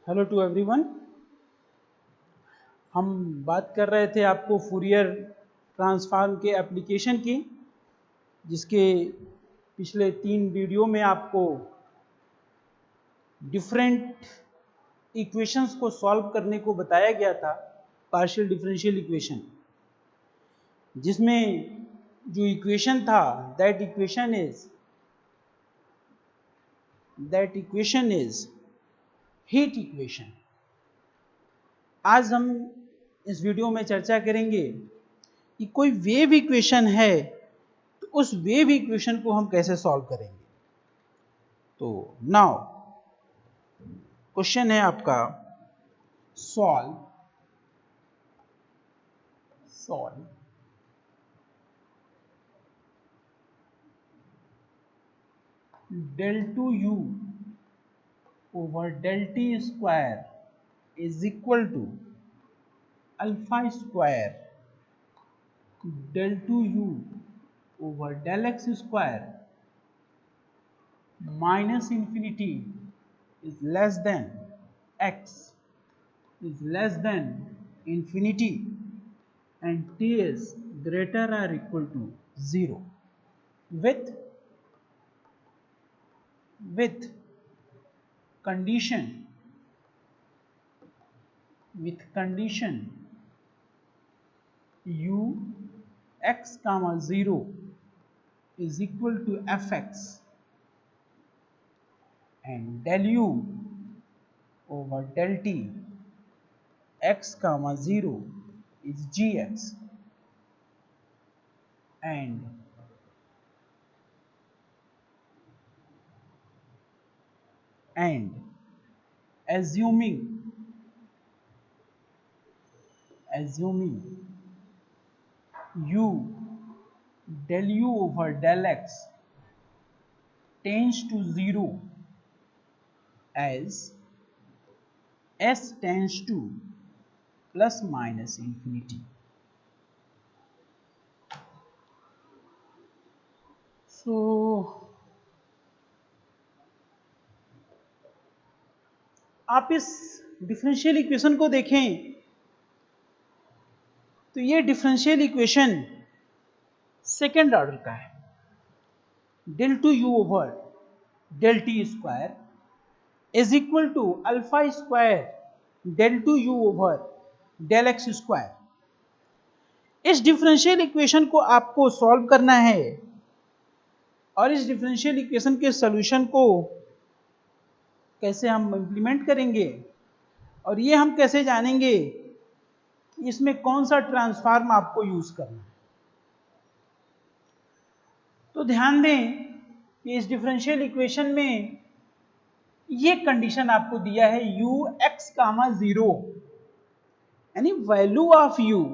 Hello to everyone. हम बात कर रहे थे आपको फूरियर ट्रांसफॉर्म के एप्लीकेशन की, जिसके पिछले 3 वीडियो में आपको डिफरेंट इक्वेशंस को सॉल्व करने को बताया गया था। पार्शियल डिफरेंशियल इक्वेशन, जिसमें जो इक्वेशन था that equation is heat equation. आज हम इस वीडियो में चर्चा करेंगे कि कोई वेव इक्वेशन है तो उस वेव इक्वेशन को हम कैसे सॉल्व करेंगे। तो नाउ क्वेश्चन है आपका, solve del 2u over del t square is equal to alpha square del 2u over del x square minus infinity is less than x is less than infinity and t is greater or equal to 0 with condition u x comma 0 is equal to fx and del u over del t x comma 0 is gx and assuming u del u over del x tends to 0 as s tends to plus minus infinity. So आप इस differential equation को देखें तो ये differential equation second order का है। del 2u over del t square is equal to alpha square del 2u over del x square. इस differential equation को आपको सॉल्व करना है और इस डिफरेंशियल इक्वेशन के सॉल्यूशन को कैसे हम इंप्लीमेंट करेंगे और ये हम कैसे जानेंगे इसमें कौन सा ट्रांसफॉर्म आपको यूज करना है। तो ध्यान दें कि इस डिफरेंशियल इक्वेशन में ये कंडीशन आपको दिया है u x कामा 0, यानी value of u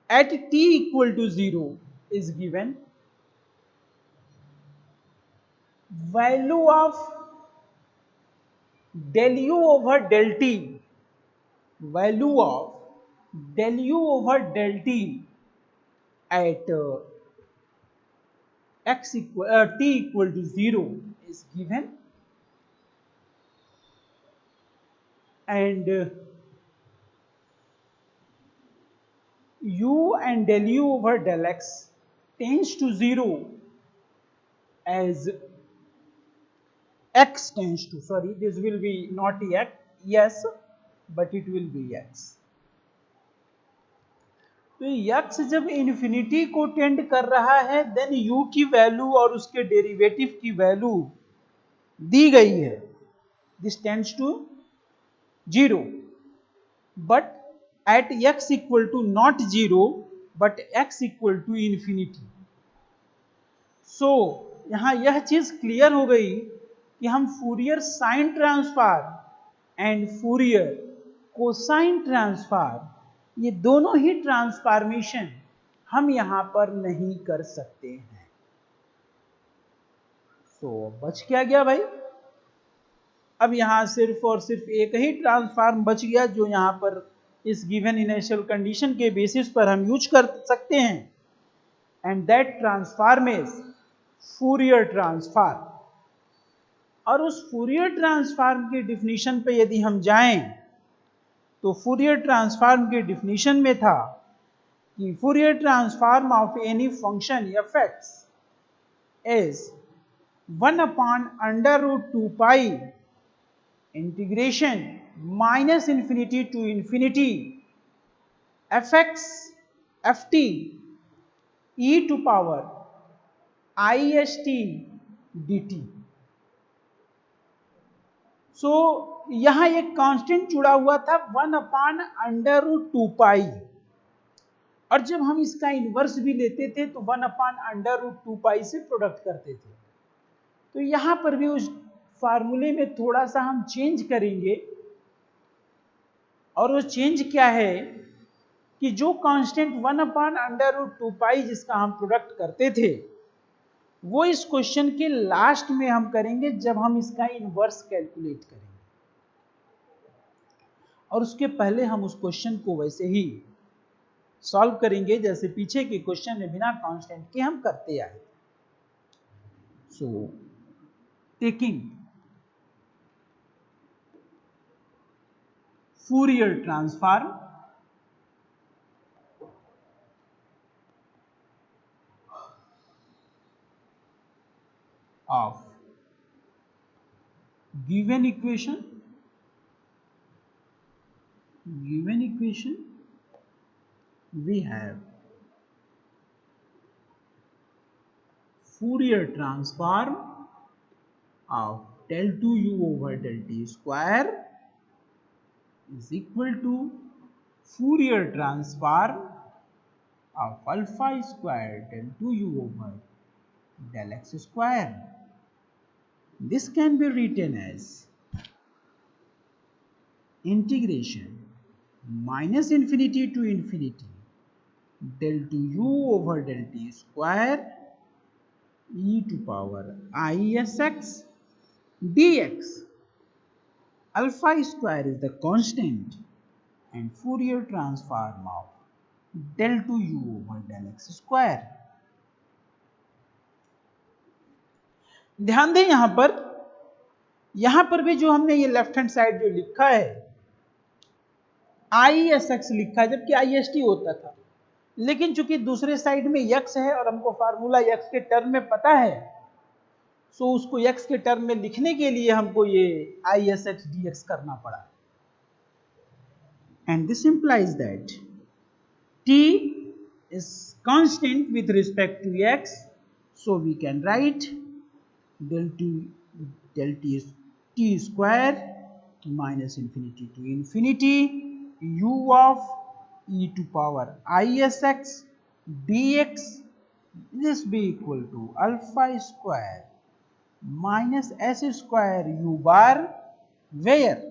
at t equal to 0 is given, value of del u over del t, value of del u over del t at t equal to 0 is given, and u and del u over del x tends to 0 as x tends to, sorry, this will be not x, yes, but it will be x. तो x जब infinity को tend कर रहा है then u की value और उसके derivative की वैल्यू दी गई है, this tends to 0, but at x equal to not 0 but x equal to infinity. So यहां यह चीज क्लियर हो गई कि हम Fourier sine transform and Fourier cosine transform, ये दोनों ही ट्रांसफॉर्मेशन हम यहां पर नहीं कर सकते हैं। तो बच क्या गया भाई, अब यहां सिर्फ और सिर्फ एक ही ट्रांसफॉर्म बच गया जो यहां पर इस गिवन इनिशियल कंडीशन के बेसिस पर हम यूज कर सकते हैं, and that transform is Fourier transform. और उस फूरियर ट्रांसफॉर्म की डिफिनीशन पे यदि हम जाएं तो फूरियर ट्रांसफॉर्म की डिफिनीशन में था कि Fourier transform of any function f x is 1/√2π इंटीग्रेशन -∞ to infinity fx ft e to power ist dt। सो यहां एक कांस्टेंट जुड़ा हुआ था 1/√2π, और जब हम इसका इन्वर्स भी लेते थे तो 1/√2π से प्रोडक्ट करते थे। तो यहां पर भी उस फार्मूले में थोड़ा सा हम चेंज करेंगे, और वो चेंज क्या है कि जो कांस्टेंट 1/√2π जिसका हम प्रोडक्ट करते थे वो इस क्वेश्चन के लास्ट में हम करेंगे जब हम इसका इन्वर्स कैलकुलेट करेंगे, और उसके पहले हम उस क्वेश्चन को वैसे ही सॉल्व करेंगे जैसे पीछे के क्वेश्चन में बिना कांस्टेंट के हम करते आए। So taking Fourier transform of given equation we have Fourier transform of del 2u over del t square is equal to Fourier transform of alpha square del 2u over del x square. This can be written as integration -∞ to infinity del 2u over del t square e to power isx dx. Alpha square is the constant and Fourier transform of del 2u over del x square. ध्यान दें यहां पर भी जो हमने ये left hand side जो लिखा है ISX लिखा है, जबकि IST होता था, लेकिन चूंकि दूसरे साइड में x है और हमको फार्मूला x के टर्म में पता है, सो उसको x के टर्म में लिखने के लिए हमको ये ISX dx करना पड़ा। And this implies that t is constant with respect to x, so we can write del t square -∞ to infinity u of e to power isx dx, this be equal to alpha square minus s square u bar, where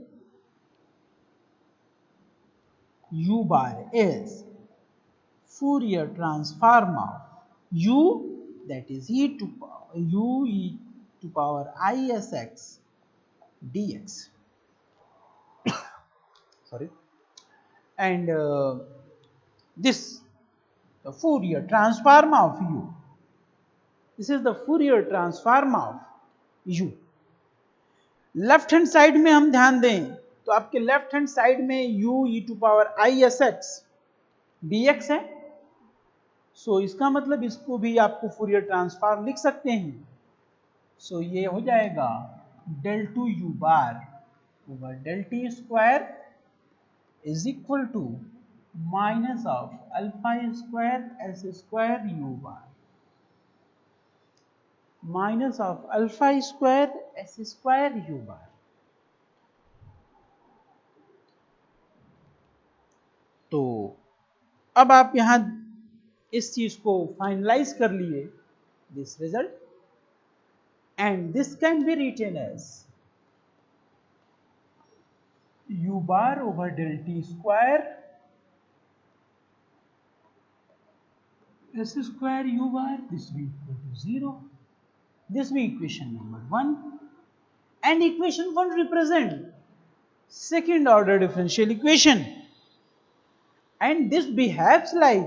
u bar is Fourier transform of u, that is e to power isx dx. Sorry. And this the Fourier transform of u. This is the Fourier transform of u. Left hand side में हम ध्यान दें तो आपके left hand side में u e to power isx dx है, सो इसका मतलब इसको भी आपको फूरियर ट्रांसफॉर्म लिख सकते हैं। सो ये हो जाएगा del 2u bar over del t square is equal to minus of alpha square s square u bar minus of alpha square s square u bar। तो अब आप यहां इस चीज को फाइनलाइज कर लिए, this result, and this can be written as u bar over del t square s square u bar, this will be equal to 0. This will be equation number 1, and equation 1 represent second order differential equation, and this behaves like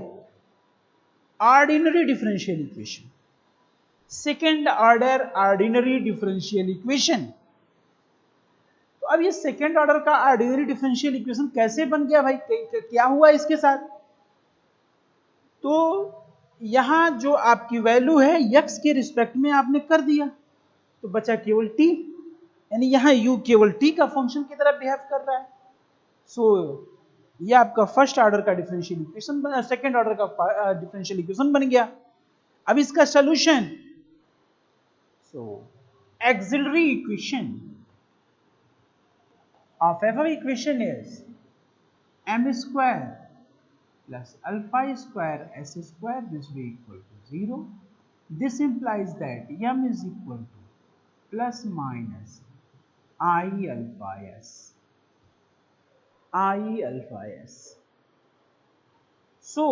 ordinary differential equation, second order ordinary differential equation, अब ये second order का ordinary differential equation कैसे बन गया भाई, क्या हुआ इसके साथ? तो यहां जो आपकी वैल्यू है x के रिस्पेक्ट में आपने कर दिया, तो बचा केवल t, यानी यहां u केवल t का फंक्शन की तरह बिहेव कर रहा है। सो ये आपका फर्स्ट ऑर्डर का डिफरेंशियल इक्वेशन बना, सेकेंड ऑर्डर का डिफरेंशियल इक्वेशन बन गया। अब इसका solution, so auxiliary equation of f equation is m square plus alpha square s square, this will be equal to 0. This implies that m is equal to plus minus I alpha s. So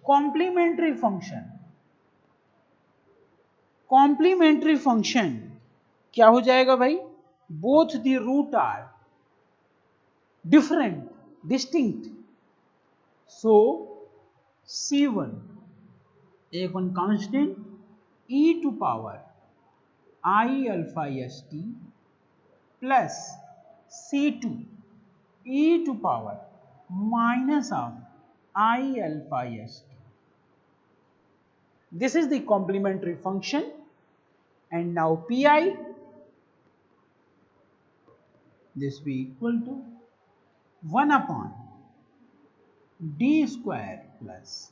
complementary function क्या हो जाएगा भाई? Both the root are different, distinct. So C1 एक one constant e to power I alpha st plus C2 e to power minus of I alpha st. This is the complementary function, and now pi, this will be equal to 1 upon d square plus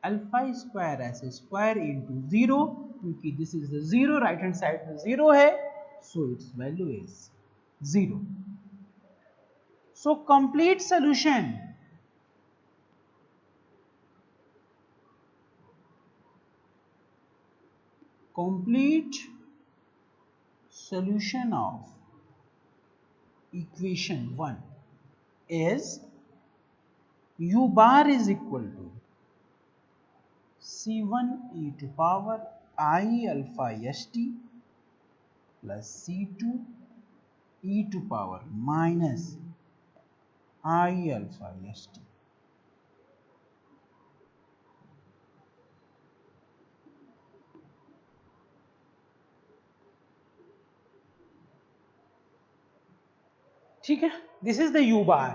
alpha square s square into 0, क्योंकि this is the 0, right hand side में 0 है, so its value is 0. So complete solution of equation 1 is u bar is equal to C1 e to power I alpha st plus C2 e to power minus I alpha st. ठीक है, this is the u bar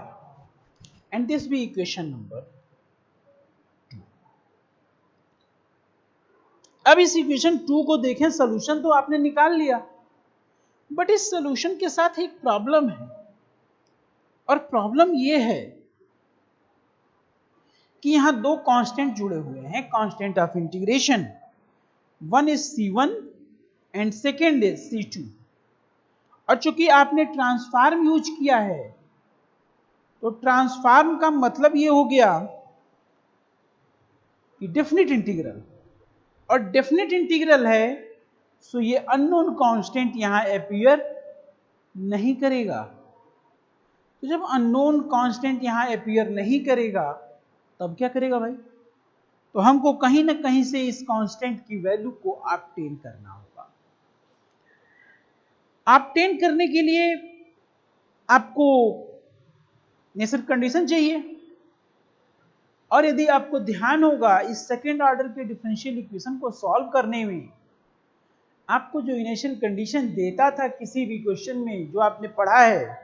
and this be equation number 2. अब इस equation 2 को देखें, solution तो आपने निकाल लिया, बट इस सॉल्यूशन के साथ एक प्रॉब्लम है, और प्रॉब्लम ये है कि यहां दो कांस्टेंट जुड़े हुए हैं, constant of integration, one is C1 and second is C2, और चूंकि आपने ट्रांसफॉर्म यूज किया है, तो ट्रांसफॉर्म का मतलब ये हो गया कि डेफिनेट इंटीग्रल, और डेफिनेट इंटीग्रल है, सो ये अननोन कांस्टेंट यहां अपीयर नहीं करेगा। तो जब अननोन कांस्टेंट यहां अपीयर नहीं करेगा, तब क्या करेगा भाई? तो हमको कहीं ना कहीं से इस कांस्टेंट की वैल्यू को ऑब्टेन करना होगा। ऑब्टेन करने के लिए आपको नेसेसरी कंडीशन चाहिए, और यदि आपको ध्यान होगा इस सेकेंड ऑर्डर के डिफरेंशियल इक्वेशन को सॉल्व करने में आपको जो इनिशियल कंडीशन देता था किसी भी क्वेश्चन में, जो आपने पढ़ा है,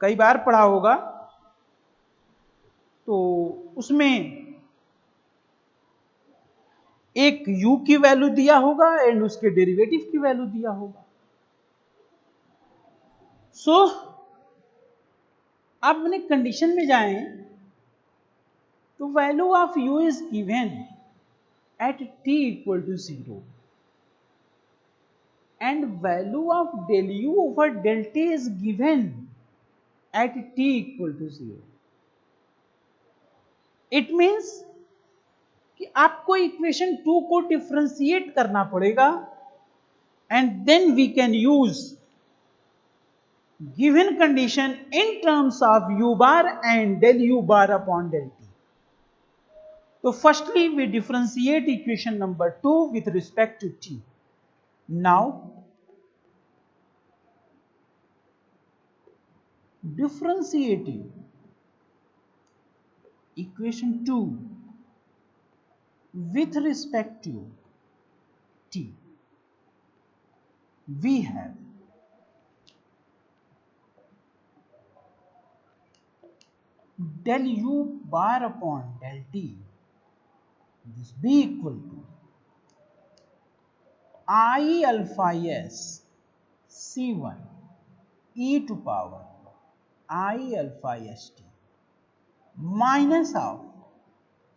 कई बार पढ़ा होगा, तो उसमें एक u की वैल्यू दिया होगा एंड उसके डेरिवेटिव की वैल्यू दिया होगा। सो आप अपने कंडीशन में जाएं, तो value of u is given at t equal to 0 and value of del u over del t is given at t equal to 0। It means कि आपको इक्वेशन 2 को डिफरेंशिएट करना पड़ेगा, and then we can use given condition in terms of u bar and del u bar upon del t. So firstly we differentiate equation number 2 with respect to t. Now differentiating equation 2 with respect to t, we have del u bar upon del t, this be equal to I alpha s c1 e to power I alpha st minus of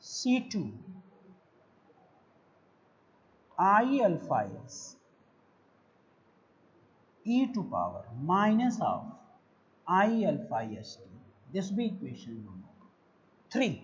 c2 I alpha s e to power minus of I alpha st. This be equation number 3.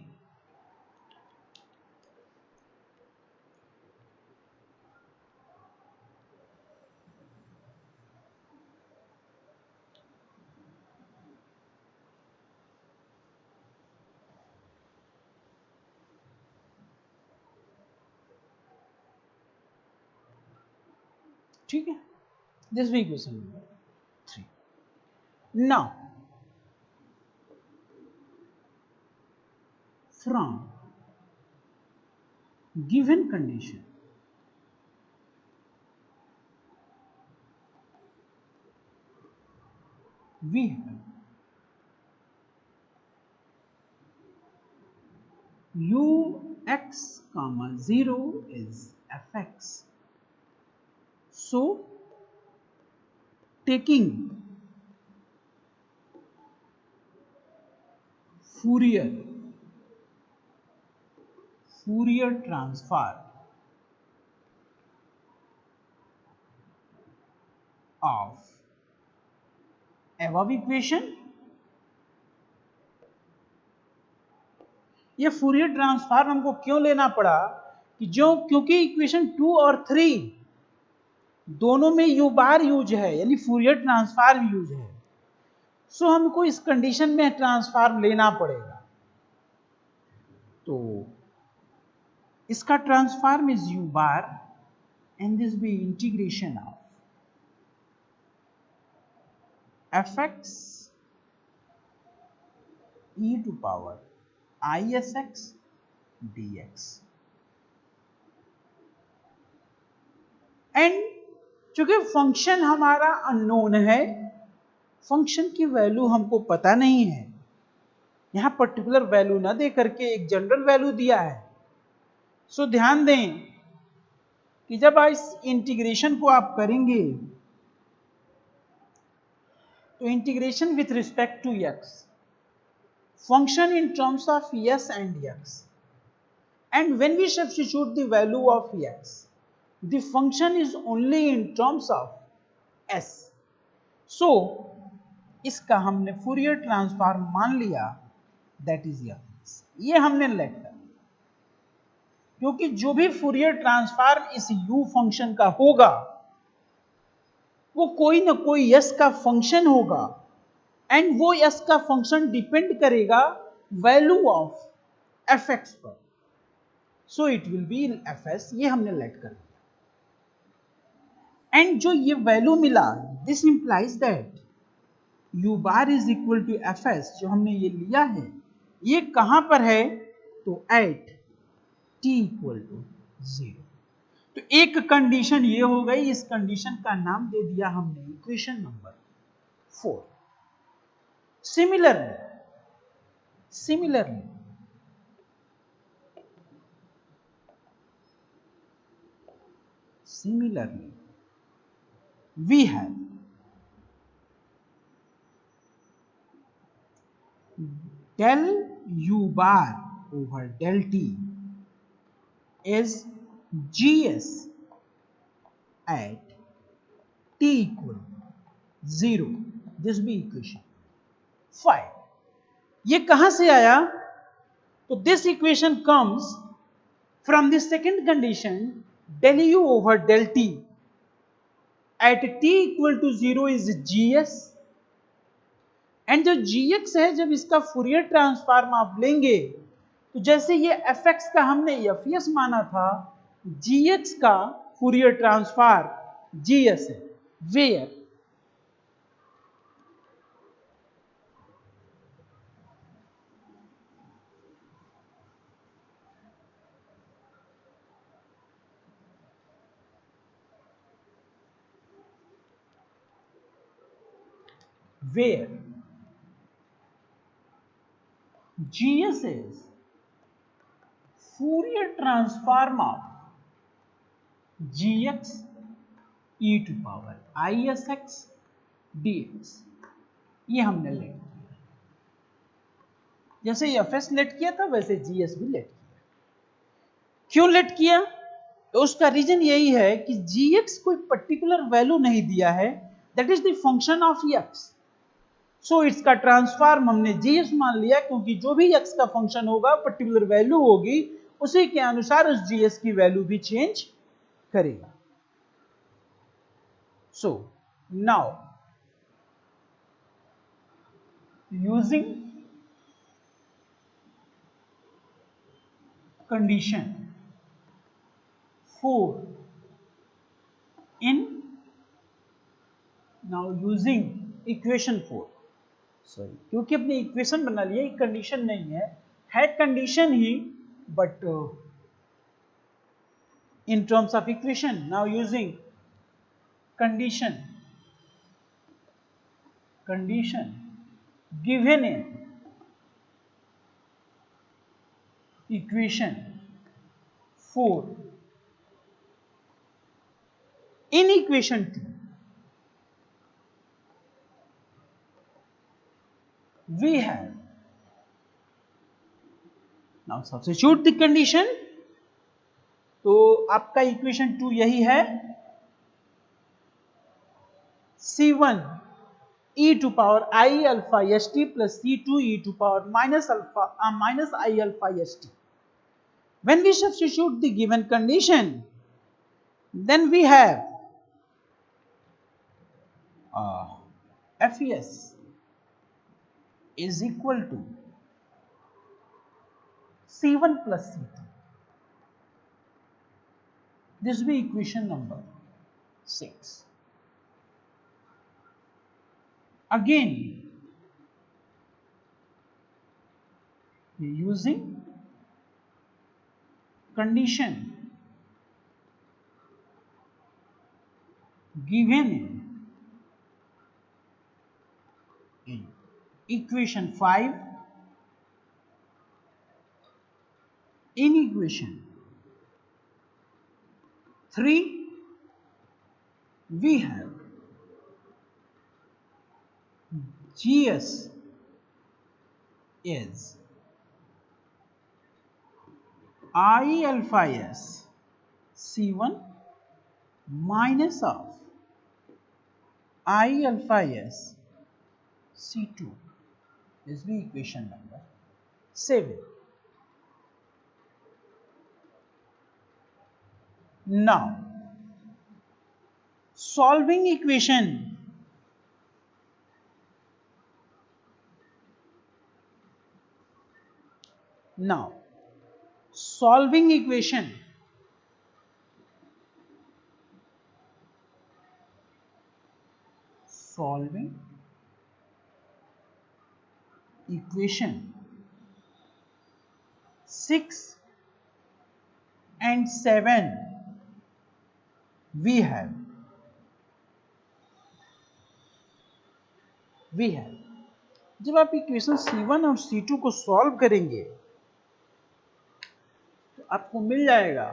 ठीक है, this be equation number 3. Now from given condition we have ux comma 0 is fx. So taking Fourier transform of above equation, ये Fourier transform हमको क्यों लेना पड़ा कि क्योंकि equation 2 और 3 दोनों में यू बार यूज है, यानी फूरियर ट्रांसफॉर्म यूज है, सो हमको इस कंडीशन में ट्रांसफॉर्म लेना पड़ेगा। तो इसका transform is u bar and this be integration of fx e to power isx dx। And चूंकि फंक्शन हमारा अननोन है, फंक्शन की वैल्यू हमको पता नहीं है, यहां पर्टिकुलर वैल्यू ना दे करके एक जनरल वैल्यू दिया है। सो ध्यान दें कि जब इस इंटीग्रेशन को आप करेंगे तो integration with respect to x, function in terms of s and x, and when we substitute the value of x, the function is only in terms of s. So इसका हमने फूरियर ट्रांसफॉर्म मान लिया, that is f। ये हमने late कर, क्योंकि जो भी फूरियर ट्रांसफॉर्म इस u फंक्शन का होगा वो कोई ना कोई s का फंक्शन होगा, एंड वो s का फंक्शन डिपेंड करेगा वैल्यू ऑफ fx पर। So it will be fs, ये हमने लेट कर दिया। एंड जो ये वैल्यू मिला, this implies that u bar is equal to fs, जो हमने ये लिया है ये कहां पर है, तो एट t इक्वल टू 0। तो एक कंडीशन ये हो गई, इस कंडीशन का नाम दे दिया हमने equation number 4। Similarly we have del u bar over del t is gs at t equal 0। this be equation 5। ये कहां से आया, तो this equation comes from the second condition del u over del t at t equal to 0 is gs, and जो gx है जब इसका Fourier transform आप लेंगे तो जैसे ये fx का हमने fs माना था, gx का फूरियर ट्रांसफॉर्म gs है, where GS is Fourier transform of gx e to power isx dx। ये हमने लेट किया, जैसे एफ एस लेट किया था वैसे जीएस भी लेट किया। क्यों लेट किया? तो उसका रीजन यही है कि जीएक्स कोई पर्टिकुलर वैल्यू नहीं दिया है, that is the function of x. So इसका ट्रांसफॉर्म हमने जीएस मान लिया, क्योंकि जो भी एक्स का फंक्शन होगा पर्टिकुलर वैल्यू होगी, उसी के अनुसार उस जीएस की वैल्यू भी चेंज करेगा। So now using condition 4 in now using equation 4, sorry क्योंकि अपने इक्वेशन बना लिया, एक कंडीशन नहीं है condition he, but in terms of equation now using condition given in equation 4 in equation 2 we have now substitute the condition। तो आपका equation 2 यही है, C1 e to power I alpha st plus C2 e to power minus I alpha st। When we substitute the given condition, then we have Fes is equal to C1 plus C2। This will be equation number 6। Again, using condition given in equation 5, in equation 3 we have GS is I alpha s C1 minus of I alpha s C2। This will be equation number 7। Now solving equation solving equation solving equation 6 and 7 we have जब आप equation C1 और C2 को solve करेंगे तो आपको मिल जाएगा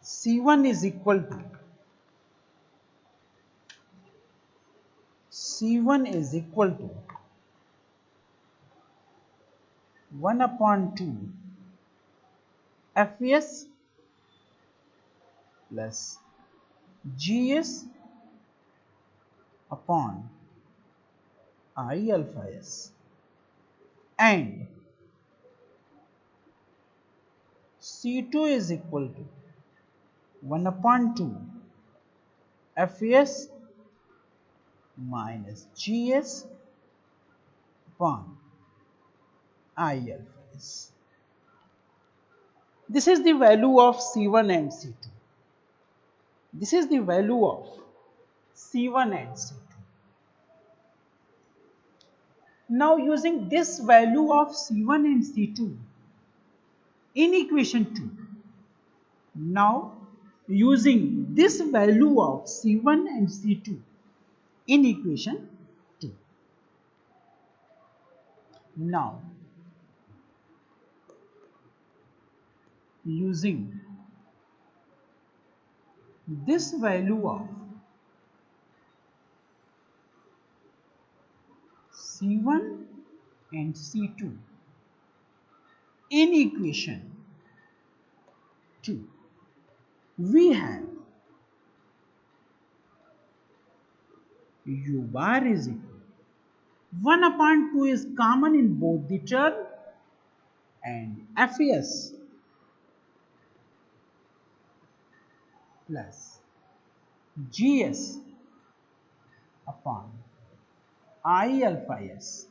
C1 is equal to 1/2 Fs plus Gs upon I alpha s, and C2 is equal to 1/2 Fs minus Gs upon I alpha s। This is the value of C1 and C2. This is the value of C1 and C2. Now using this value of C1 and C2 in equation 2, now using this value of C1 and C2 in equation 2, Now, using this value of C1 and C2 in equation 2, we have u bar is equal 1 upon 2 is common in both the term, and Fs plus Gs upon I alpha s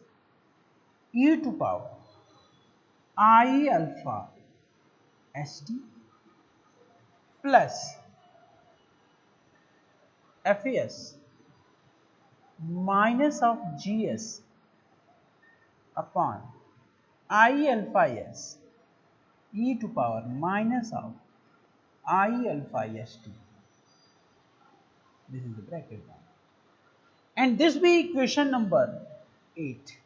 e to power I alpha st plus Fs minus of Gs upon I alpha s e to power minus of I alpha st. This is the bracket one. And this be equation number 8.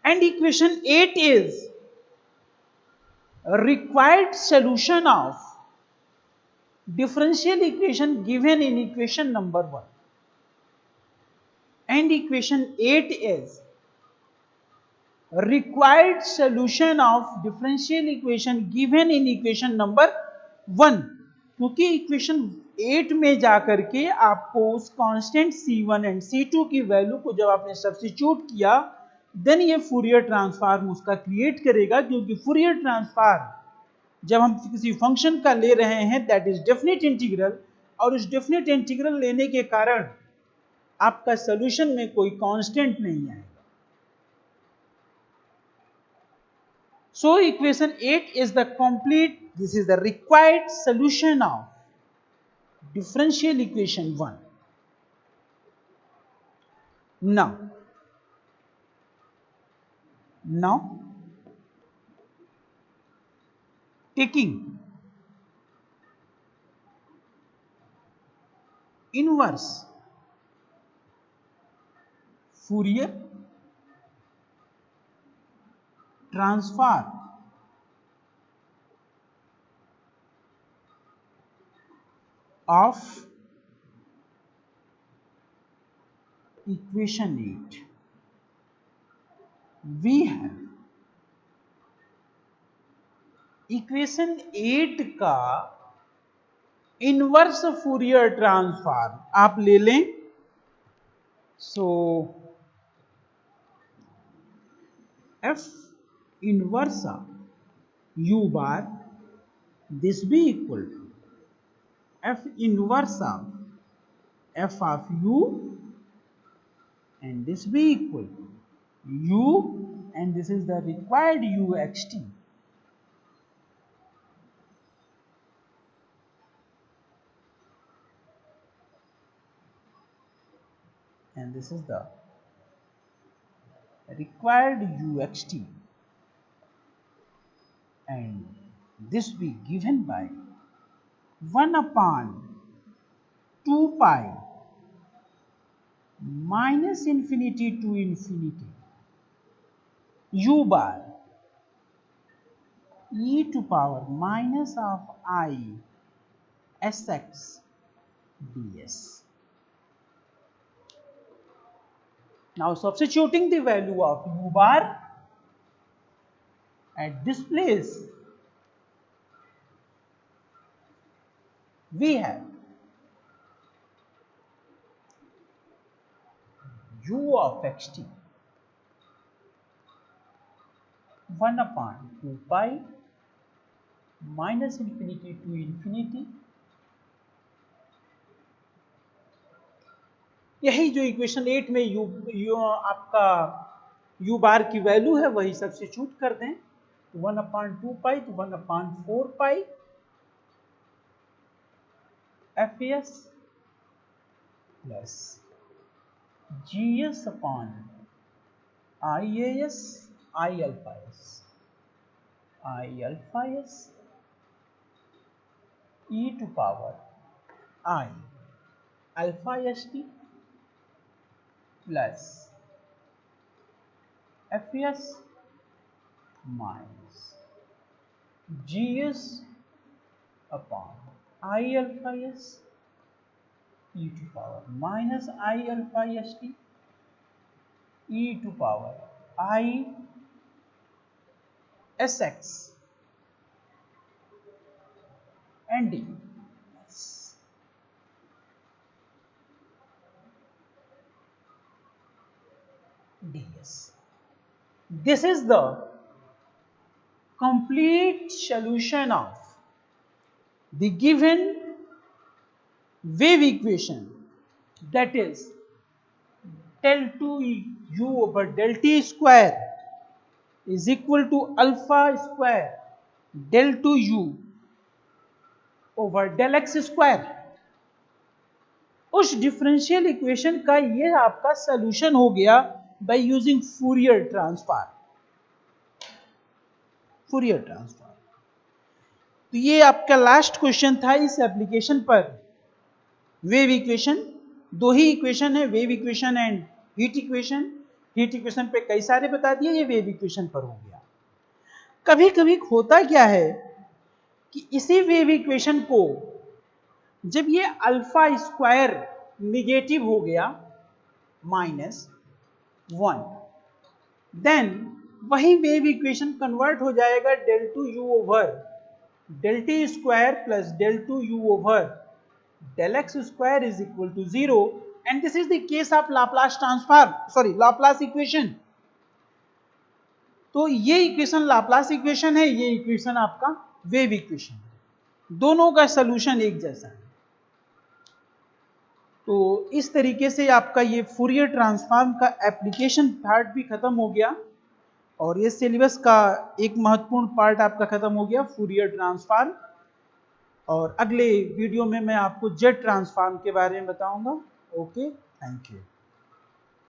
And equation 8 is a required solution of differential equation given in equation number 1. And equation 8 is a required solution of differential equation given in equation number 1. क्योंकि equation 8 में जाकर के आपको उस constant C1 and C2 की value को जब आपने सब्स्टिट्यूट किया, देन ये फूरियर ट्रांसफॉर्म उसका क्रिएट करेगा, क्योंकि फूरियर ट्रांसफॉर्म जब हम किसी फंक्शन का ले रहे हैं दैट इज डेफिनेट इंटीग्रल, और उस डेफिनेट इंटीग्रल लेने के कारण आपका सॉल्यूशन में कोई कांस्टेंट नहीं आएगा. So equation 8 is the complete, this is the required solution of differential equation 1. Now taking inverse Fourier transform of equation 8, we have equation 8 का इनवर्स फूरियर ट्रांसफॉर्म आप ले लें. So f inverse of u bar, this be equal to f inverse of f of u, and this be equal to u, and this is the required uxt. And this is the required uxt, and this be given by 1 upon 2 pi minus infinity to infinity u bar e to power minus of I sx ds. Now substituting the value of u bar at this place, we have u of xt 1 upon 2 pi minus infinity to infinity. यही जो equation 8 में you आपका u बार की value है वही substitute कर दें. 1 upon 2 pi तो 1 upon 4 pi Fs plus Gs upon IAS I alpha s e to power I alpha st plus Fs minus Gs upon I alpha s e to power minus I alpha st e to power I sx and d. ds. This is the complete solution of the given wave equation, that is del 2 u over del t square is equal to alpha square del 2 u over del x square. उस differential equation का ये आपका solution हो गया by using Fourier transform. Fourier transform. तो ये आपका last question था इस एप्लीकेशन पर. वेव इक्वेशन, दो ही इक्वेशन है, wave equation and heat equation. Heat equation पे कई सारे बता दिए, ये वेव इक्वेशन पर हो गया. कभी कभी होता क्या है कि इसी वेव इक्वेशन को जब ये अल्फा स्क्वायर निगेटिव हो गया -1, देन वही वेव इक्वेशन कन्वर्ट हो जाएगा del 2 u over del t square plus del 2 u over del x square is equal to 0, and this is the case of Laplace transform, sorry Laplace equation. तो ये equation Laplace equation है, ये equation आपका wave equation है. दोनों का solution एक जैसा है. तो इस तरीके से आपका ये फूरियर ट्रांसफॉर्म का एप्लीकेशन पार्ट भी खत्म हो गया, और ये सिलेबस का एक महत्वपूर्ण पार्ट आपका खत्म हो गया, फूरियर ट्रांसफॉर्म. और अगले वीडियो में मैं आपको जेट ट्रांसफॉर्म के बारे में बताऊंगा. Okay, thank you.